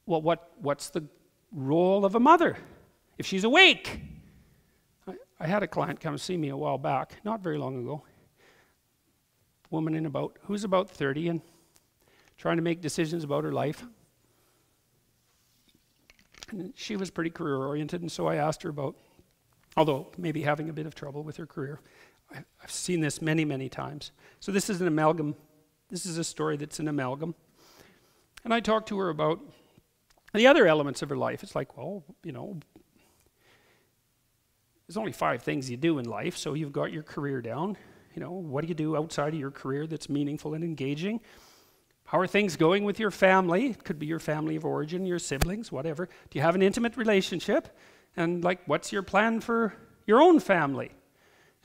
well, what's the role of a mother if she's awake? I had a client come see me a while back, not very long ago. Woman who's about 30 and trying to make decisions about her life. And she was pretty career-oriented, and so I asked her about, although maybe having a bit of trouble with her career. I've seen this many, many times. So this is an amalgam. This is a story that's an amalgam. And I talked to her about the other elements of her life. It's like, well, you know, there's only 5 things you do in life, so you've got your career down. You know, what do you do outside of your career that's meaningful and engaging? How are things going with your family? It could be your family of origin, your siblings, whatever. Do you have an intimate relationship? And like, what's your plan for your own family?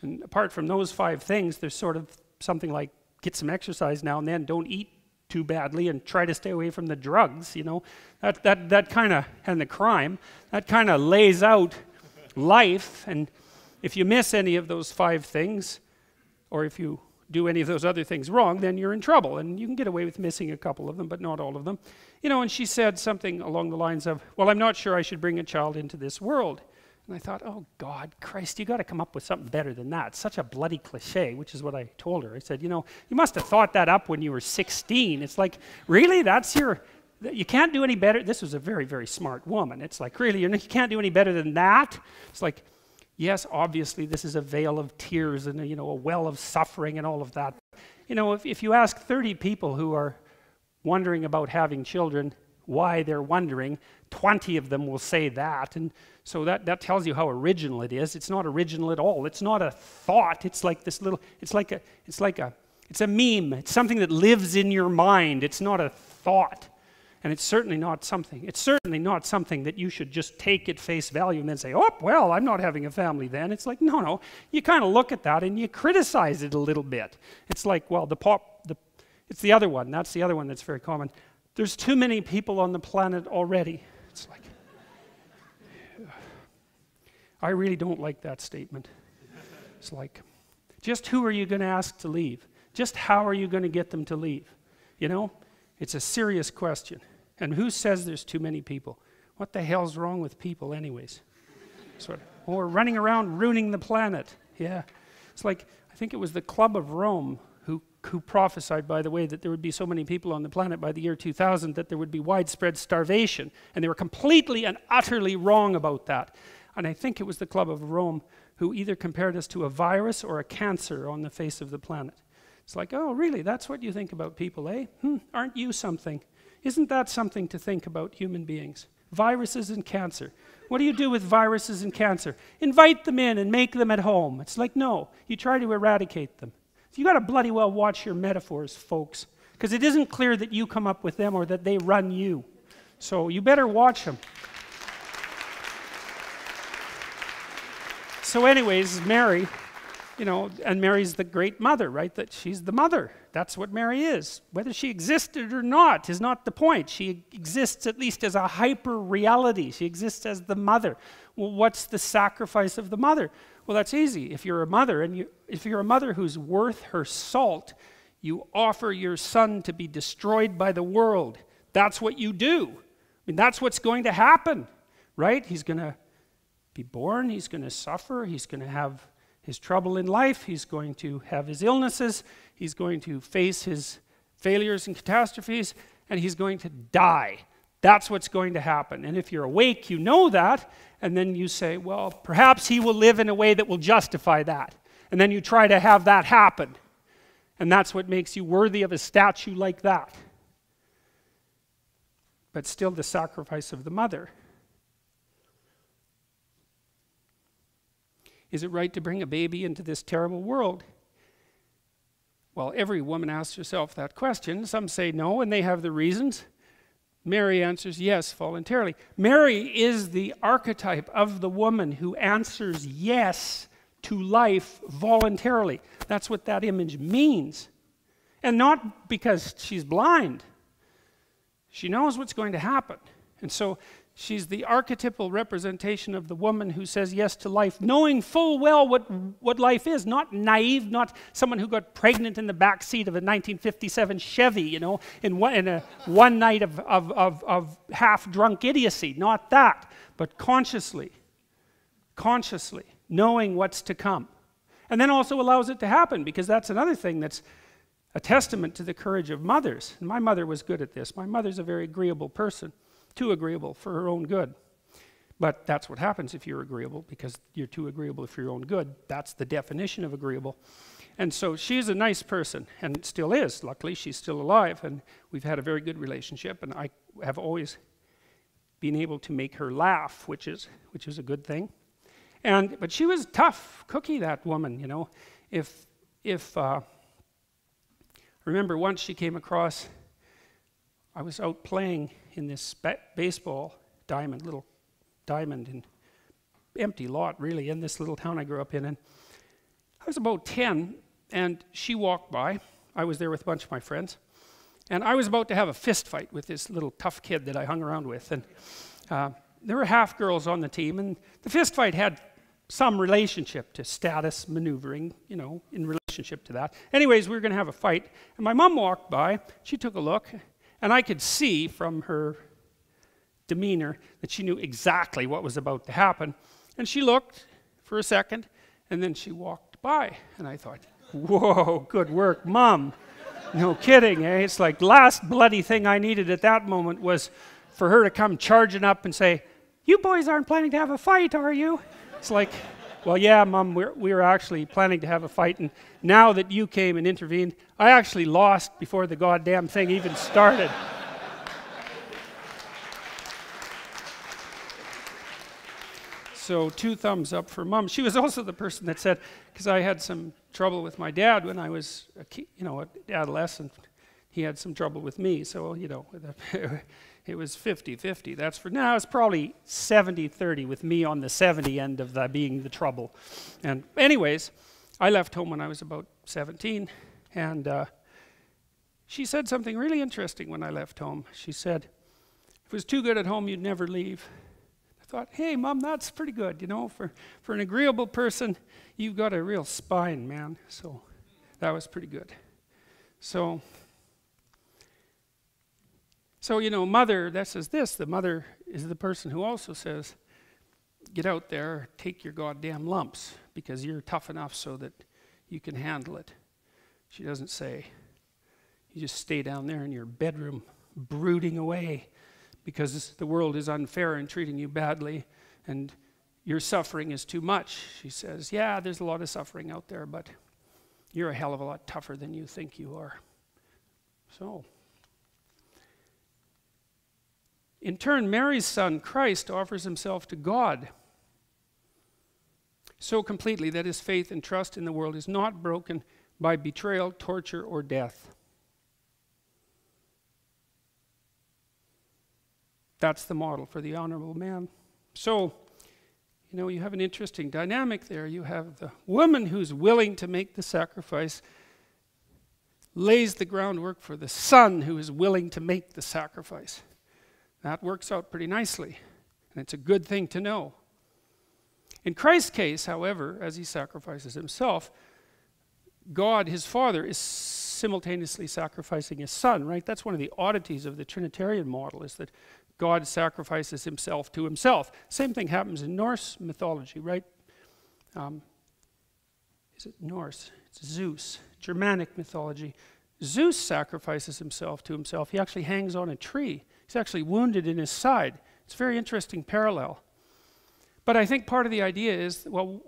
And apart from those 5 things, there's sort of something like, get some exercise now and then, don't eat too badly, and try to stay away from the drugs, you know. That kind of, and the crime, that kind of lays out life. And if you miss any of those 5 things, or if you do any of those other things wrong, then you're in trouble. And you can get away with missing a couple of them, but not all of them. You know, and she said something along the lines of, well, I'm not sure I should bring a child into this world. And I thought, oh, God, Christ, you got to come up with something better than that. It's such a bloody cliche, which is what I told her. I said, you know, you must have thought that up when you were 16. It's like, really? That's your, you can't do any better? This was a very, very smart woman. It's like, really, you can't do any better than that? It's like, yes, obviously, this is a vale of tears and, you know, a well of suffering and all of that. You know, if you ask 30 people who are wondering about having children, why they're wondering, 20 of them will say that. And so that tells you how original it is. It's not original at all. It's not a thought. It's like this little, it's a meme. It's something that lives in your mind. It's not a thought. And it's certainly not something that you should just take at face value and then say, oh, well, I'm not having a family then. It's like, no. You kind of look at that and you criticize it a little bit. It's like, well, it's the other one. That's the other one that's very common. There's too many people on the planet already. It's like, I really don't like that statement. It's like, just who are you going to ask to leave? Just how are you going to get them to leave? You know, it's a serious question. And who says there's too many people? What the hell's wrong with people anyways? We're running around ruining the planet. Yeah. It's like, I think it was the Club of Rome who prophesied, by the way, that there would be so many people on the planet by the year 2000 that there would be widespread starvation. And they were completely and utterly wrong about that. And I think it was the Club of Rome who either compared us to a virus or a cancer on the face of the planet. It's like, oh, really? That's what you think about people, eh? Aren't you something? Isn't that something to think about human beings? Viruses and cancer. What do you do with viruses and cancer? Invite them in and make them at home. It's like, no, you try to eradicate them. So you got to bloody well watch your metaphors, folks, because it isn't clear that you come up with them or that they run you. So you better watch them. So anyways, Mary, you know, and Mary's the great mother, right? That she's the mother. That's what Mary is. Whether she existed or not is not the point. She exists at least as a hyper-reality. She exists as the mother. Well, what's the sacrifice of the mother? Well, that's easy. If you're a mother, and if you're a mother who's worth her salt, you offer your son to be destroyed by the world. That's what you do. I mean, that's what's going to happen, right? He's going to be born. He's going to suffer. He's going to have his trouble in life. He's going to have his illnesses. He's going to face his failures and catastrophes, and he's going to die. That's what's going to happen. And if you're awake, you know that, and then you say, well, perhaps he will live in a way that will justify that. And then you try to have that happen. And that's what makes you worthy of a statue like that. But still the sacrifice of the mother. Is it right to bring a baby into this terrible world? Well, every woman asks herself that question. Some say no, and they have the reasons. Mary answers yes voluntarily. Mary is the archetype of the woman who answers yes to life voluntarily. That's what that image means. And not because she's blind. She knows what's going to happen. And so she's the archetypal representation of the woman who says yes to life, knowing full well what life is, not naive, not someone who got pregnant in the back seat of a 1957 Chevy, you know, in one night of half-drunk idiocy. Not that, but consciously, knowing what's to come. And then also allows it to happen, because that's another thing that's a testament to the courage of mothers. And my mother was good at this. My mother's a very agreeable person. Too agreeable for her own good. But that's what happens if you're agreeable, because you're too agreeable for your own good. That's the definition of agreeable. And so she's a nice person, and still is. Luckily, she's still alive, and we've had a very good relationship, and I have always been able to make her laugh, which is a good thing. But she was a tough cookie, that woman, you know. I remember once she came across, I was out playing in this baseball diamond, little diamond, and empty lot really, in this little town I grew up in. And I was about 10, and she walked by. I was there with a bunch of my friends. And I was about to have a fist fight with this little tough kid that I hung around with. And there were half girls on the team, and the fist fight had some relationship to status maneuvering, you know, in relationship to that. Anyways, we were going to have a fight, and my mom walked by. She took a look, and I could see from her demeanor that she knew exactly what was about to happen. And she looked for a second, and then she walked by. And I thought, whoa, good work, Mom. No kidding, eh? It's like the last bloody thing I needed at that moment was for her to come charging up and say, "You boys aren't planning to have a fight, are you?" It's like, well, yeah, Mom, we were actually planning to have a fight, and now that you came and intervened, I actually lost before the goddamn thing even started. So 2 thumbs up for Mom. She was also the person that said, because I had some trouble with my dad when I was an adolescent, he had some trouble with me, so, you know, it was 50-50. That's for now. It's probably 70-30 with me on the 70 end of that being the trouble. And anyways, I left home when I was about 17, and she said something really interesting when I left home. She said, "If it was too good at home, you'd never leave." I thought, hey, Mom, that's pretty good, you know. For an agreeable person, you've got a real spine, man. So that was pretty good. So you know, mother, that says this, the mother is the person who also says, get out there, take your goddamn lumps, because you're tough enough so that you can handle it. She doesn't say, you just stay down there in your bedroom brooding away because the world is unfair and treating you badly and your suffering is too much. She says, yeah, there's a lot of suffering out there, but you're a hell of a lot tougher than you think you are. So, in turn, Mary's son, Christ, offers himself to God so completely that his faith and trust in the world is not broken by betrayal, torture, or death. That's the model for the honorable man. So, you know, you have an interesting dynamic there. You have the woman who's willing to make the sacrifice, lays the groundwork for the son who is willing to make the sacrifice. That works out pretty nicely, and it's a good thing to know. In Christ's case, however, as he sacrifices himself, God, his Father, is simultaneously sacrificing his Son, right? That's one of the oddities of the Trinitarian model, is that God sacrifices himself to himself. Same thing happens in Norse mythology, right? Is it Norse? It's Zeus. Germanic mythology. Zeus sacrifices himself to himself. He actually hangs on a tree. He's actually wounded in his side. It's a very interesting parallel. But I think part of the idea is, well,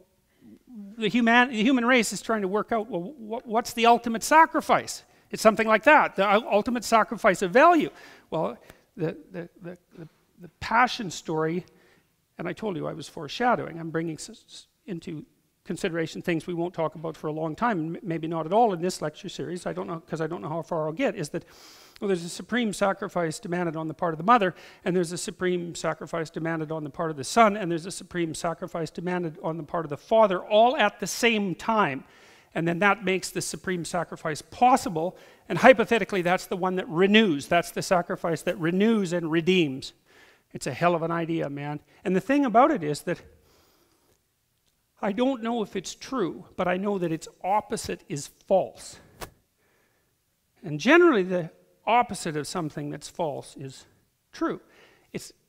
the human race is trying to work out, well, what's the ultimate sacrifice? It's something like that, the ultimate sacrifice of value. Well, the passion story, and I told you I was foreshadowing, I'm bringing into consideration things we won't talk about for a long time, maybe not at all in this lecture series, I don't know, because I don't know how far I'll get, is that, well, there's a supreme sacrifice demanded on the part of the mother, and there's a supreme sacrifice demanded on the part of the son, and there's a supreme sacrifice demanded on the part of the father, all at the same time. And then that makes the supreme sacrifice possible, and hypothetically that's the one that renews, that's the sacrifice that renews and redeems. It's a hell of an idea, man. And the thing about it is that I don't know if it's true, but I know that its opposite is false. And generally the opposite of something that's false is true.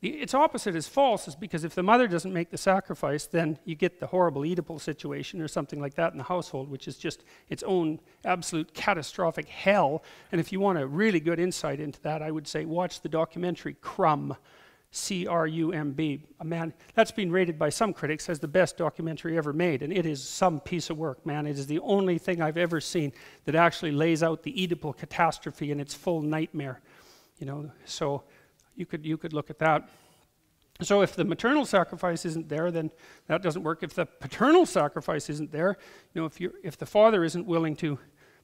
Its opposite is false is because if the mother doesn't make the sacrifice, then you get the horrible Oedipal situation or something like that in the household, which is just its own absolute catastrophic hell. And if you want a really good insight into that, I would say watch the documentary Crumb, C-R-U-M-B. Man, that's been rated by some critics as the best documentary ever made, and it is some piece of work, man. It is the only thing I've ever seen that actually lays out the Oedipal catastrophe in its full nightmare. You know, so you could look at that. So if the maternal sacrifice isn't there, then that doesn't work. If the paternal sacrifice isn't there, you know, if the father isn't willing to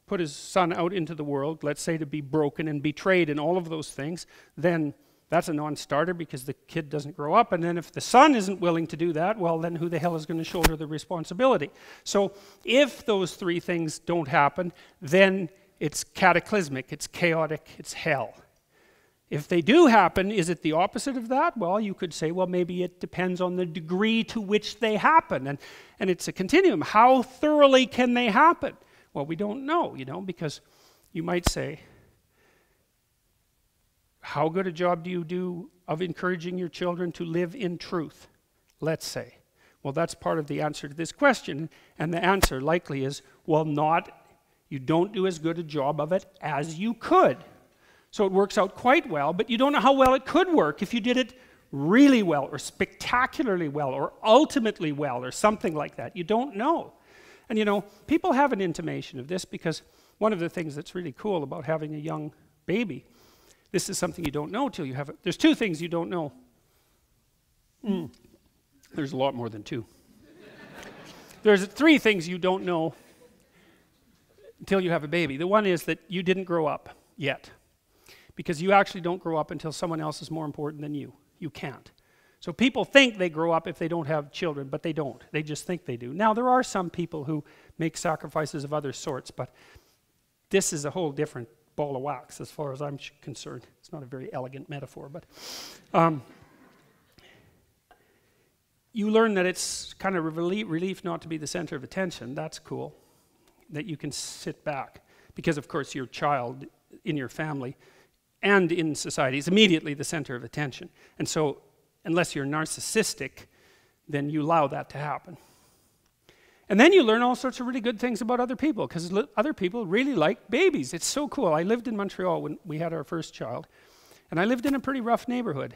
put his son out into the world, let's say to be broken and betrayed and all of those things, then that's a non-starter because the kid doesn't grow up. And then if the son isn't willing to do that, well, then who the hell is going to shoulder the responsibility? So if those three things don't happen, then it's cataclysmic, it's chaotic, it's hell. If they do happen, is it the opposite of that? Well, you could say, well, maybe it depends on the degree to which they happen. And it's a continuum. How thoroughly can they happen? Well, we don't know, you know, because you might say, how good a job do you do of encouraging your children to live in truth? Let's say. Well, that's part of the answer to this question. And the answer likely is, well, you don't do as good a job of it as you could. So it works out quite well, but you don't know how well it could work if you did it really well or spectacularly well or ultimately well or something like that. You don't know. And you know, people have an intimation of this because one of the things that's really cool about having a young baby, this is something you don't know till you have it. There's two things you don't know. There's a lot more than two. There's three things you don't know until you have a baby. The one is that you didn't grow up yet. Because you actually don't grow up until someone else is more important than you. You can't. So people think they grow up if they don't have children, but they don't. They just think they do. Now, there are some people who make sacrifices of other sorts, but this is a whole different ball of wax as far as I'm concerned. It's not a very elegant metaphor, but you learn that it's kind of a relief not to be the center of attention. That's cool, that you can sit back. Because, of course, your child in your family and in society is immediately the center of attention. And so, unless you're narcissistic, then you allow that to happen. And then you learn all sorts of really good things about other people, because other people really like babies. It's so cool. I lived in Montreal when we had our first child, and I lived in a pretty rough neighborhood,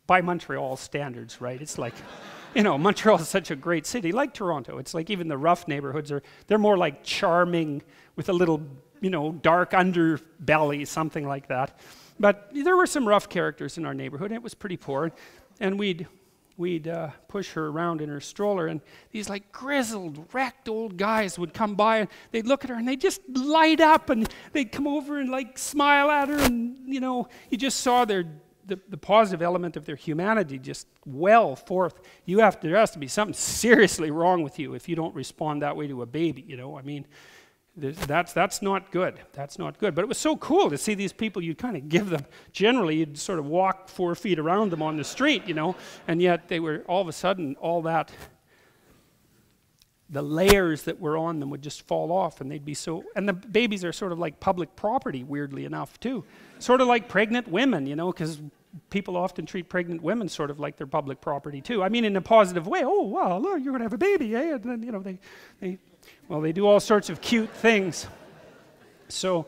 by Montreal standards, right? It's like, you know, Montreal is such a great city, like Toronto. It's like even the rough neighborhoods they're more like charming with a little, you know, dark underbelly, something like that. But there were some rough characters in our neighborhood, and it was pretty poor. And we'd push her around in her stroller, and these like grizzled, wrecked old guys would come by, and they'd look at her, and they'd just light up, and they'd come over and like smile at her, and you know, you just saw the positive element of their humanity just well forth. There has to be something seriously wrong with you if you don't respond that way to a baby, you know. I mean, that's not good. That's not good. But it was so cool to see these people. You'd kind of give them, generally you'd sort of walk 4 feet around them on the street, you know, and yet they were all of a sudden, the layers that were on them would just fall off, and they'd be so, and the babies are sort of like public property, weirdly enough, too. Sort of like pregnant women, you know, because people often treat pregnant women sort of like they're public property, too. I mean, in a positive way. Oh, wow, look, you're going to have a baby, eh? And then, you know, they do all sorts of cute things. So